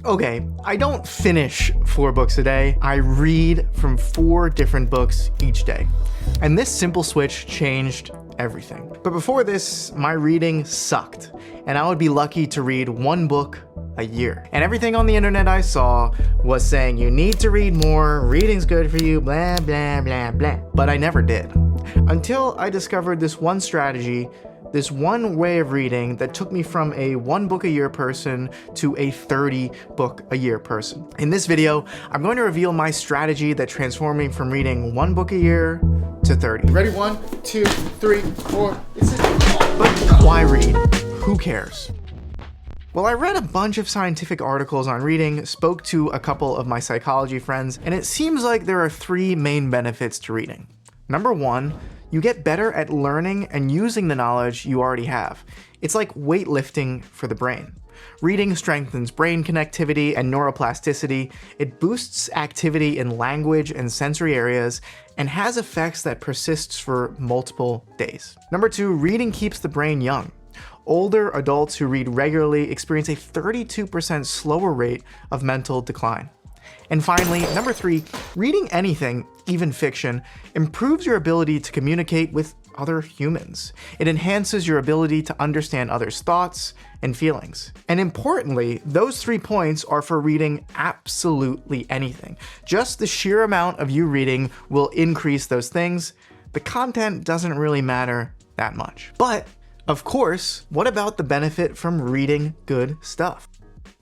Okay, I don't finish 4 books a day. I read from 4 different books each day. And this simple switch changed everything. But before this, my reading sucked, and I would be lucky to read 1 book a year. And everything on the internet I saw was saying you need to read more, reading's good for you, blah, blah, blah, blah. But I never did. Until I discovered this one strategy, this one way of reading that took me from a 1 book a year person to a 30 book a year person. In this video, I'm going to reveal my strategy that transformed me from reading 1 book a year to 30. Ready? 1, 2, 3, 4. But why read? Who cares? Well, I read a bunch of scientific articles on reading, spoke to a couple of my psychology friends, and it seems like there are 3 main benefits to reading. Number 1, you get better at learning and using the knowledge you already have. It's like weightlifting for the brain. Reading strengthens brain connectivity and neuroplasticity. It boosts activity in language and sensory areas and has effects that persists for multiple days. Number 2, reading keeps the brain young. Older adults who read regularly experience a 32% slower rate of mental decline. And finally, number 3, reading anything, even fiction, improves your ability to communicate with other humans. It enhances your ability to understand others' thoughts and feelings. And importantly, those 3 points are for reading absolutely anything. Just the sheer amount of you reading will increase those things. The content doesn't really matter that much. But of course, what about the benefit from reading good stuff?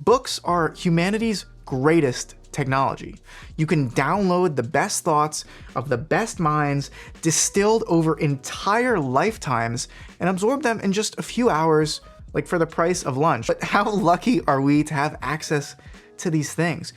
Books are humanity's greatest technology. You can download the best thoughts of the best minds distilled over entire lifetimes and absorb them in just a few hours, like for the price of lunch. But how lucky are we to have access to these things?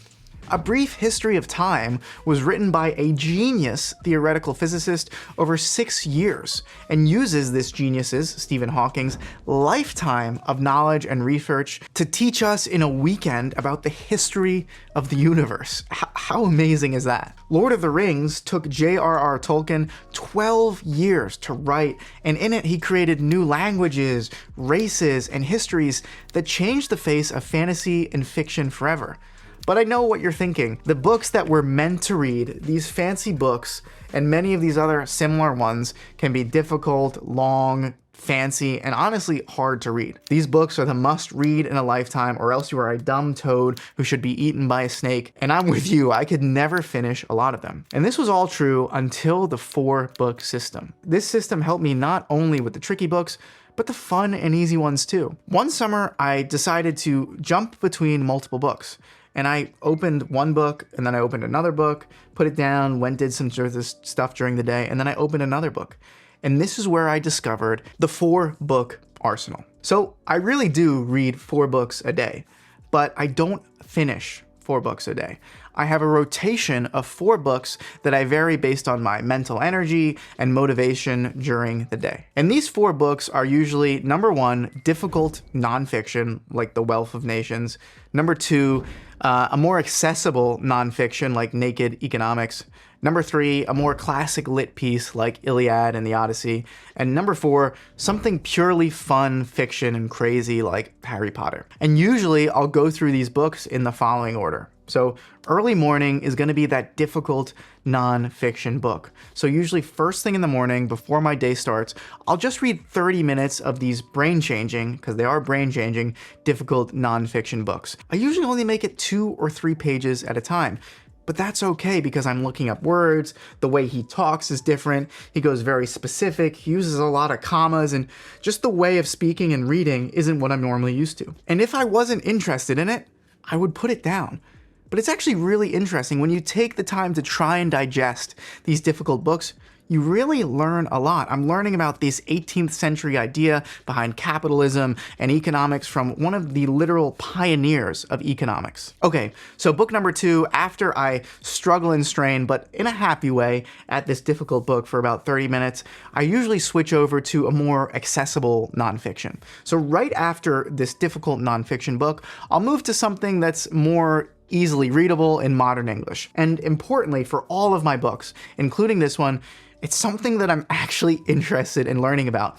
A Brief History of Time was written by a genius theoretical physicist over 6 years and uses this genius's, Stephen Hawking's, lifetime of knowledge and research to teach us in a weekend about the history of the universe. How amazing is that? Lord of the Rings took J.R.R. Tolkien 12 years to write, and in it he created new languages, races, and histories that changed the face of fantasy and fiction forever. But I know what you're thinking. The books that we're meant to read, these fancy books, and many of these other similar ones, can be difficult, long, fancy, and honestly hard to read. These books are the must read in a lifetime, or else you are a dumb toad who should be eaten by a snake. And I'm with you, I could never finish a lot of them. And this was all true until the 4-book system. This system helped me not only with the tricky books, but the fun and easy ones too. One summer, I decided to jump between multiple books. And I opened 1 book, and then I opened another book, put it down, did some sort of stuff during the day, and then I opened another book. And this is where I discovered the 4-book arsenal. So I really do read 4 books a day, but I don't finish 4 books a day. I have a rotation of 4 books that I vary based on my mental energy and motivation during the day. And these 4 books are usually, number 1, difficult nonfiction, like The Wealth of Nations. Number 2, a more accessible nonfiction like Naked Economics. Number 3, a more classic lit piece like Iliad and the Odyssey. And number 4, something purely fun, fiction, and crazy like Harry Potter. And usually I'll go through these books in the following order. So early morning is going to be that difficult non-fiction book. So usually first thing in the morning before my day starts, I'll just read 30 minutes of these brain-changing, because they are brain-changing, difficult non-fiction books. I usually only make it 2 or 3 pages at a time. But that's okay because I'm looking up words, the way he talks is different, he goes very specific, he uses a lot of commas, and just the way of speaking and reading isn't what I'm normally used to. And if I wasn't interested in it, I would put it down. But it's actually really interesting when you take the time to try and digest these difficult books. You really learn a lot. I'm learning about this 18th century idea behind capitalism and economics from one of the literal pioneers of economics. Okay, so book number 2, after I struggle and strain, but in a happy way, at this difficult book for about 30 minutes, I usually switch over to a more accessible nonfiction. So right after this difficult nonfiction book, I'll move to something that's more easily readable in modern English. And importantly, for all of my books, including this one, it's something that I'm actually interested in learning about.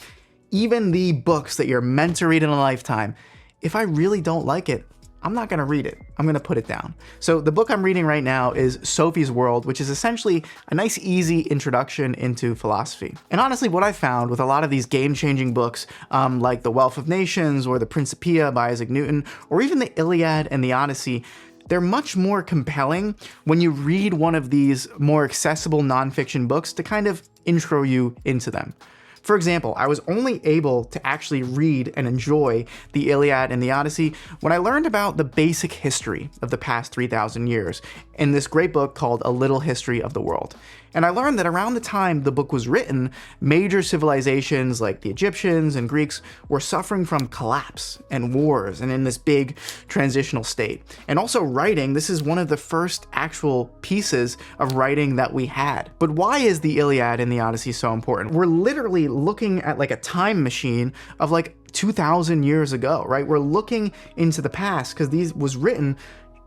Even the books that you're meant to read in a lifetime, if I really don't like it, I'm not gonna read it. I'm gonna put it down. So the book I'm reading right now is Sophie's World, which is essentially a nice, easy introduction into philosophy. And honestly, what I found with a lot of these game-changing books, like The Wealth of Nations or The Principia by Isaac Newton, or even the Iliad and the Odyssey, they're much more compelling when you read one of these more accessible nonfiction books to kind of intro you into them. For example, I was only able to actually read and enjoy the Iliad and the Odyssey when I learned about the basic history of the past 3,000 years in this great book called A Little History of the World. And I learned that around the time the book was written, major civilizations like the Egyptians and Greeks were suffering from collapse and wars and in this big transitional state. And also writing, this is one of the first actual pieces of writing that we had. But why is the Iliad and the Odyssey so important? We're literally looking at like a time machine of like 2,000 years ago, right? We're looking into the past because these was written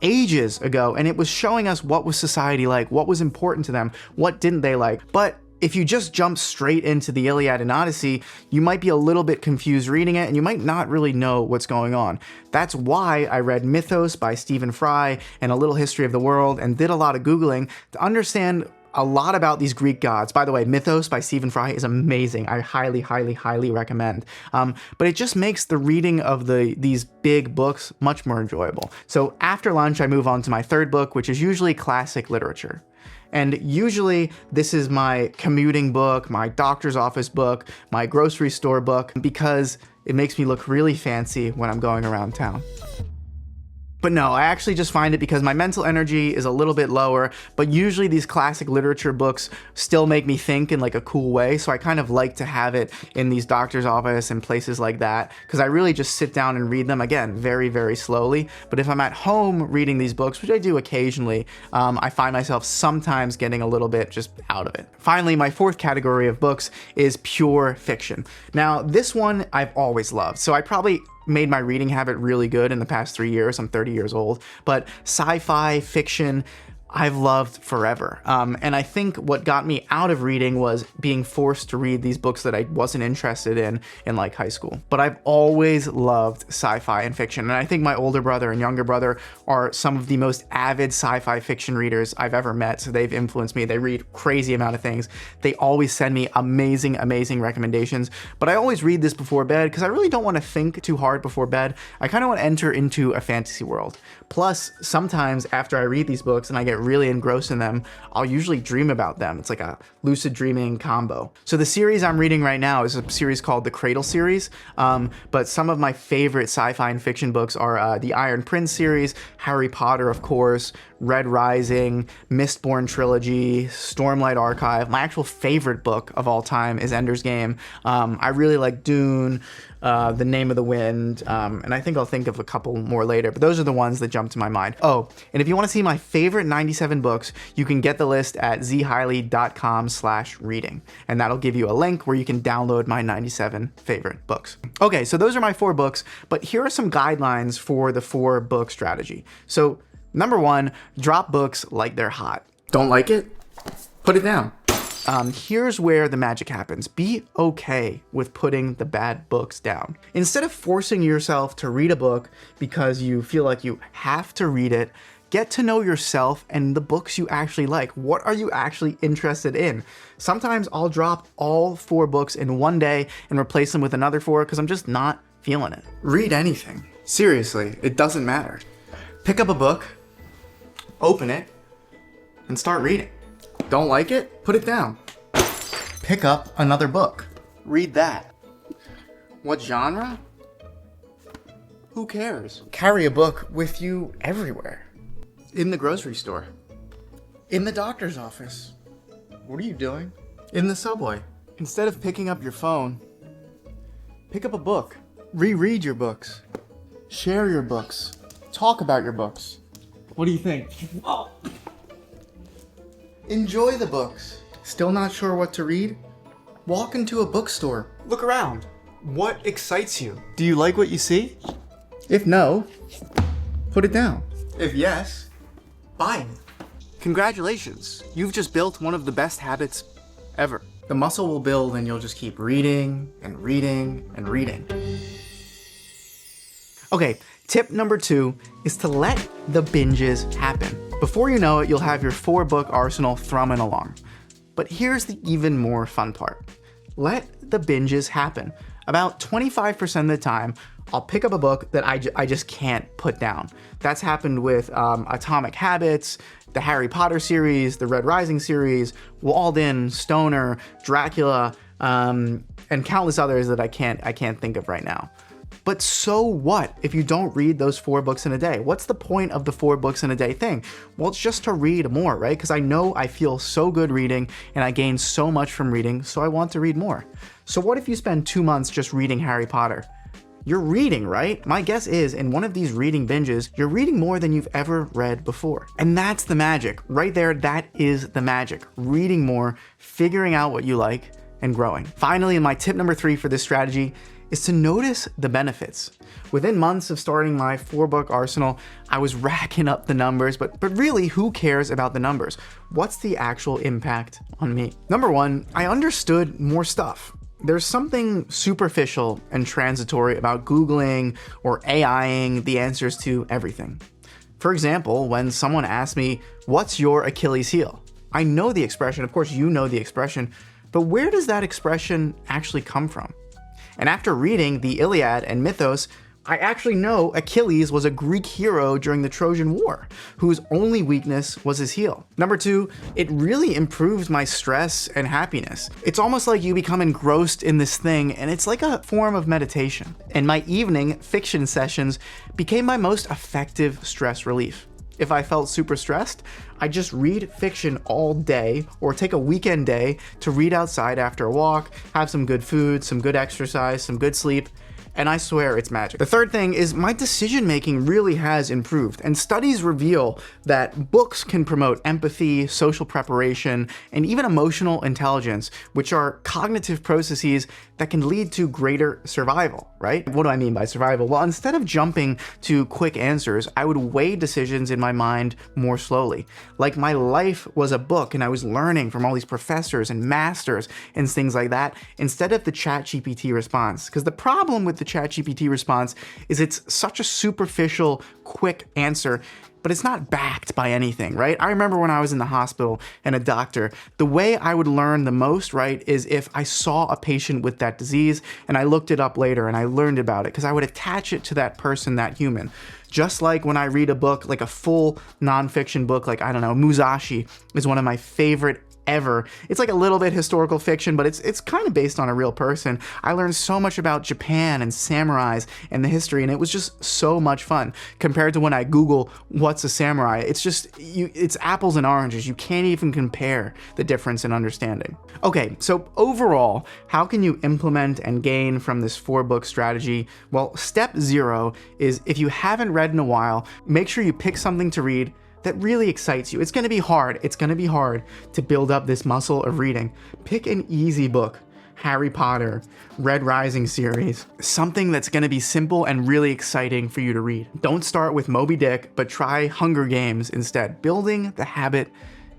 ages ago, and it was showing us what was society like, what was important to them, what didn't they like. But if you just jump straight into the Iliad and Odyssey, you might be a little bit confused reading it, and you might not really know what's going on. That's why I read Mythos by Stephen Fry and A Little History of the World and did a lot of Googling to understand a lot about these Greek gods. By the way, Mythos by Stephen Fry is amazing. I highly, highly, highly recommend. But it just makes the reading of these big books much more enjoyable. So after lunch, I move on to my third book, which is usually classic literature. And usually this is my commuting book, my doctor's office book, my grocery store book, because it makes me look really fancy when I'm going around town. But no, I actually just find it because my mental energy is a little bit lower, but usually these classic literature books still make me think in like a cool way, so I kind of like to have it in these doctor's office and places like that, because I really just sit down and read them, again, very, very slowly. But if I'm at home reading these books, which I do occasionally, I find myself sometimes getting a little bit just out of it. Finally, my fourth category of books is pure fiction. Now, this one I've always loved, so I probably made my reading habit really good in the past 3 years. I'm 30 years old, but sci-fi fiction I've loved forever. And I think what got me out of reading was being forced to read these books that I wasn't interested in like high school. But I've always loved sci-fi and fiction. And I think my older brother and younger brother are some of the most avid sci-fi fiction readers I've ever met. So they've influenced me. They read crazy amount of things. They always send me amazing, amazing recommendations. But I always read this before bed because I really don't want to think too hard before bed. I kind of want to enter into a fantasy world. Plus, sometimes after I read these books and I get really engrossed in them, I'll usually dream about them. It's like a lucid dreaming combo. So the series I'm reading right now is a series called the Cradle series, but some of my favorite sci-fi and fiction books are the Iron Prince series, Harry Potter, of course, Red Rising, Mistborn trilogy, Stormlight Archive. My actual favorite book of all time is Ender's Game. I really like Dune, The Name of the Wind, and I think I'll think of a couple more later, but those are the ones that jump to my mind. Oh, and if you want to see my favorite 97 books, you can get the list at zhiley.com/reading, and that'll give you a link where you can download my 97 favorite books. Okay, so those are my 4 books, but here are some guidelines for the 4-book strategy. So number 1, drop books like they're hot. Don't like it? Put it down. Here's where the magic happens. Be okay with putting the bad books down. Instead of forcing yourself to read a book because you feel like you have to read it, get to know yourself and the books you actually like. What are you actually interested in? Sometimes I'll drop all 4 books in one day and replace them with another 4 because I'm just not feeling it. Read anything. Seriously, it doesn't matter. Pick up a book, open it, and start reading. Don't like it? Put it down. Pick up another book. Read that. What genre? Who cares? Carry a book with you everywhere. In the grocery store. In the doctor's office. What are you doing? In the subway. Instead of picking up your phone, pick up a book. Reread your books. Share your books. Talk about your books. What do you think? Enjoy the books. Still not sure what to read? Walk into a bookstore. Look around. What excites you? Do you like what you see? If no, put it down. If yes, buy it. Congratulations. You've just built one of the best habits ever. The muscle will build and you'll just keep reading and reading and reading. Okay, Tip number 2 is to let the binges happen. Before you know it, you'll have your 4-book arsenal thrumming along. But here's the even more fun part. Let the binges happen. About 25% of the time, I'll pick up a book that I just can't put down. That's happened with Atomic Habits, the Harry Potter series, the Red Rising series, Walden, Stoner, Dracula, and countless others that I can't think of right now. But so what if you don't read those 4 books in a day? What's the point of the 4 books in a day thing? Well, it's just to read more, right? Because I know I feel so good reading and I gain so much from reading, so I want to read more. So what if you spend 2 months just reading Harry Potter? You're reading, right? My guess is in one of these reading binges, you're reading more than you've ever read before. And that's the magic. Right there, that is the magic. Reading more, figuring out what you like, and growing. Finally, my tip number 3 for this strategy is to notice the benefits. Within months of starting my 4-book arsenal, I was racking up the numbers, but really, who cares about the numbers? What's the actual impact on me? Number 1, I understood more stuff. There's something superficial and transitory about Googling or AIing the answers to everything. For example, when someone asks me, "What's your Achilles heel?" I know the expression, of course you know the expression, but where does that expression actually come from? And after reading the Iliad and Mythos, I actually know Achilles was a Greek hero during the Trojan War, whose only weakness was his heel. Number 2, it really improves my stress and happiness. It's almost like you become engrossed in this thing, and it's like a form of meditation. And my evening fiction sessions became my most effective stress relief. If I felt super stressed, I just read fiction all day or take a weekend day to read outside after a walk, have some good food, some good exercise, some good sleep, and I swear it's magic. The third thing is my decision making really has improved, and studies reveal that books can promote empathy, social preparation, and even emotional intelligence, which are cognitive processes that can lead to greater survival, right? What do I mean by survival? Well, instead of jumping to quick answers, I would weigh decisions in my mind more slowly. Like my life was a book and I was learning from all these professors and masters and things like that, instead of the ChatGPT response. Because the problem with the ChatGPT response is it's such a superficial, quick answer, but it's not backed by anything, right? I remember when I was in the hospital and a doctor, the way I would learn the most, right, is if I saw a patient with that disease and I looked it up later and I learned about it, because I would attach it to that person, that human. Just like when I read a book, like a full nonfiction book, like, I don't know, Musashi is one of my favorite ever. It's like a little bit historical fiction, but it's kind of based on a real person. I learned so much about Japan and samurais and the history, and it was just so much fun compared to when I Google what's a samurai. It's apples and oranges. You can't even compare the difference in understanding. Okay, so overall, how can you implement and gain from this 4-book strategy? Well, step 0 is, if you haven't read in a while, make sure you pick something to read that really excites you. It's gonna be hard. It's gonna be hard to build up this muscle of reading. Pick an easy book. Harry Potter, Red Rising series, something that's gonna be simple and really exciting for you to read. Don't start with Moby Dick, but try Hunger Games instead. Building the habit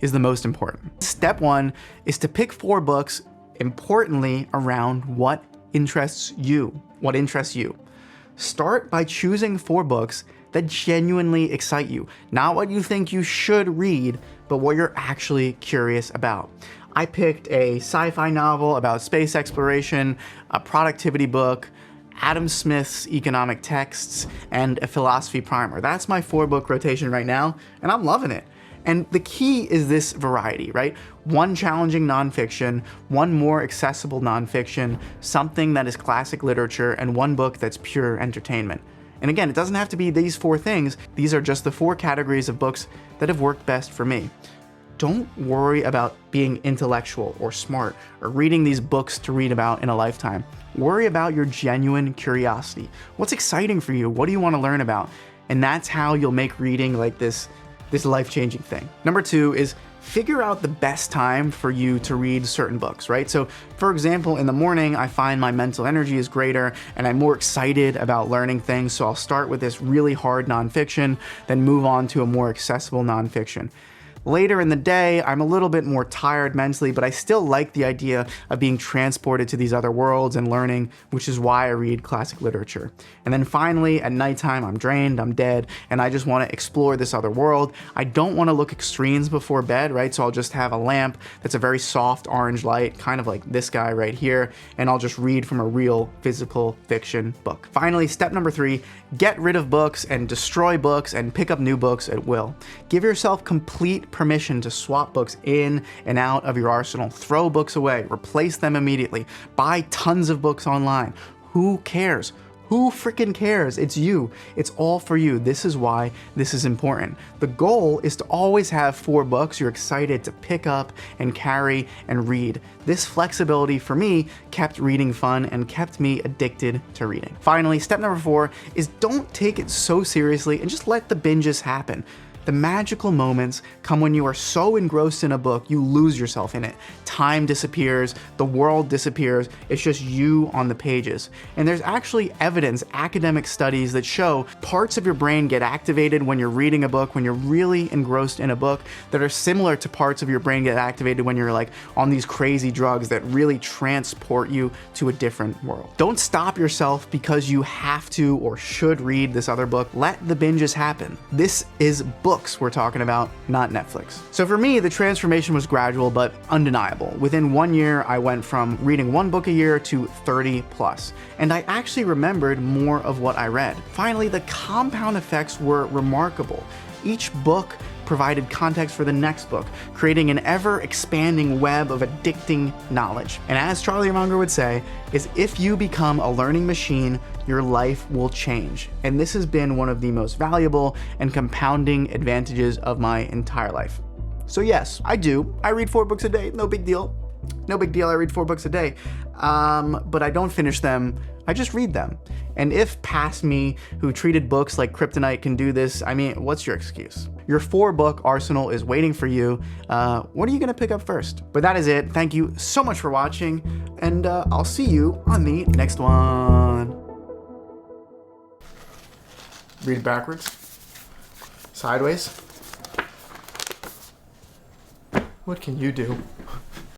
is the most important. Step 1 is to pick 4 books, importantly, around what interests you. Start by choosing 4 books that genuinely excite you. Not what you think you should read, but what you're actually curious about. I picked a sci-fi novel about space exploration, a productivity book, Adam Smith's economic texts, and a philosophy primer. That's my 4-book rotation right now, and I'm loving it. And the key is this variety, right? One challenging nonfiction, one more accessible nonfiction, something that is classic literature, and one book that's pure entertainment. And again, it doesn't have to be these 4 things. These are just the 4 categories of books that have worked best for me. Don't worry about being intellectual or smart or reading these books to read about in a lifetime. Worry about your genuine curiosity. What's exciting for you? What do you want to learn about? And that's how you'll make reading like this life-changing thing. Number 2 is figure out the best time for you to read certain books, right? So for example, in the morning, I find my mental energy is greater and I'm more excited about learning things. So I'll start with this really hard nonfiction, then move on to a more accessible nonfiction. Later in the day, I'm a little bit more tired mentally, but I still like the idea of being transported to these other worlds and learning, which is why I read classic literature. And then finally, at nighttime, I'm drained, I'm dead, and I just want to explore this other world. I don't want to look at screens before bed, right? So I'll just have a lamp that's a very soft orange light, kind of like this guy right here, and I'll just read from a real physical fiction book. Finally, step number 3, get rid of books and destroy books and pick up new books at will. Give yourself complete permission to swap books in and out of your arsenal. Throw books away, replace them immediately, buy tons of books online. Who cares? Who freaking cares? It's you. It's all for you. This is why this is important. The goal is to always have 4 books you're excited to pick up and carry and read. This flexibility for me kept reading fun and kept me addicted to reading. Finally, step number 4 is don't take it so seriously and just let the binges happen. The magical moments come when you are so engrossed in a book, you lose yourself in it. Time disappears, the world disappears, it's just you on the pages. And there's actually evidence, academic studies that show parts of your brain get activated when you're reading a book, when you're really engrossed in a book, that are similar to parts of your brain get activated when you're like on these crazy drugs that really transport you to a different world. Don't stop yourself because you have to or should read this other book. Let the binges happen. This is books we're talking about, not Netflix. So for me, the transformation was gradual but undeniable. Within 1 year, I went from reading 1 book a year to 30 plus, and I actually remembered more of what I read. Finally, the compound effects were remarkable. Each book provided context for the next book, creating an ever-expanding web of addicting knowledge. And as Charlie Munger would say, is if you become a learning machine, your life will change. And this has been one of the most valuable and compounding advantages of my entire life. So yes, I read 4 books a day, no big deal. No big deal, I read 4 books a day. But I don't finish them, I just read them. And if past me, who treated books like kryptonite, can do this, I mean, what's your excuse? Your 4-book arsenal is waiting for you. What are you gonna pick up first? But that is it. Thank you so much for watching, and I'll see you on the next one. Read it backwards. Sideways. What can you do?